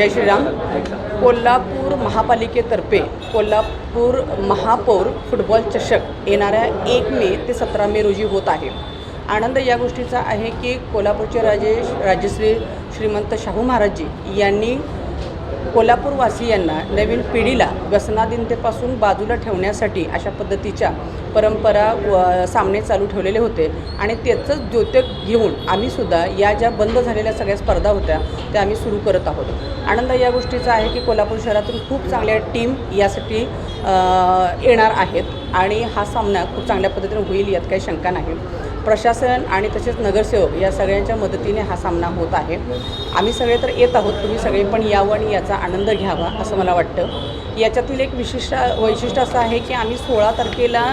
जय श्रीराम. कोल्हापूर महापालिकेतर्फे कोल्हापूर महापौर फुटबॉल चषक येणाऱ्या 1 मे ते 17 मे रोजी होत आहे. आनंद या गोष्टीचा आहे की कोल्हापूरचे राजश्री श्रीमंत शाहू महाराजजी यांनी कोल्हापूरवासियांना नवीन पिढीला व्यसनाधीनतेपासून बाजूला ठेवण्यासाठी अशा पद्धतीच्या परंपरा सामने चालू ठेवलेले होते आणि त्याचंच द्योतक घेऊन आम्हीसुद्धा या ज्या बंद झालेल्या सगळ्या स्पर्धा होत्या त्या आम्ही सुरू करत आहोत. आनंद या गोष्टीचा आहे की कोल्हापूर शहरातून खूप चांगल्या टीम यासाठी येणार आहेत आणि हा सामना खूप चांगल्या पद्धतीने होईल यात काही शंका नाही. प्रशासन आणि तसेच नगरसेवक या सगळ्यांच्या मदतीने हा सामना होत आहे. आम्ही सगळे तर येत आहोत, तुम्ही सगळे पण यावं आणि याचा आनंद घ्यावा असं मला वाटतं. याच्यातील एक वैशिष्ट्य असं आहे की आम्ही 16 तारखेला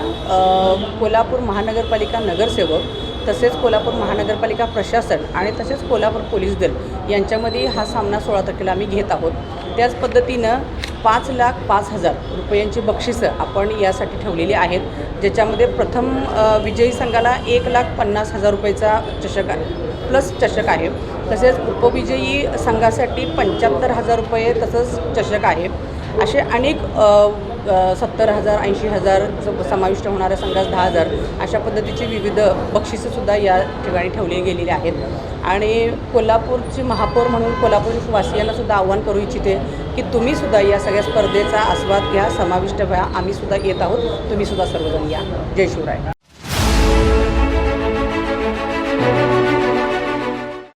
कोल्हापूर महानगरपालिका नगरसेवक तसेच कोल्हापूर महानगरपालिका प्रशासन आणि तसेच कोल्हापूर पोलीस दल यांच्यामध्ये हा सामना 16 तारखेला आम्ही घेत आहोत. त्याच पद्धतीनं 5,05,000 रुपयांची बक्षिसं आपण यासाठी ठेवलेली आहेत, ज्याच्यामध्ये प्रथम विजयी संघाला 1,50,000 रुपयाचा चषक प्लस चषक आहे. तसेच उपविजयी संघासाठी 75,000 रुपये तसंच चषक आहे. असे अनेक 70,000 80,000 समाविष्ट होणाऱ्या संघास 10,000 अशा पद्धतीची विविध बक्षिसंसुद्धा या ठिकाणी ठेवली गेलेली आहेत. आणि कोल्हापूरची महापौर म्हणून कोल्हापूरवासियांनासुद्धा आव्हान करू इच्छिते की तुम्हीसुद्धा या सगळ्या स्पर्धेचा आस्वाद घ्या, समाविष्ट व्हा. आम्हीसुद्धा येत आहोत, तुम्हीसुद्धा सर्वजण या. जय शिवराय.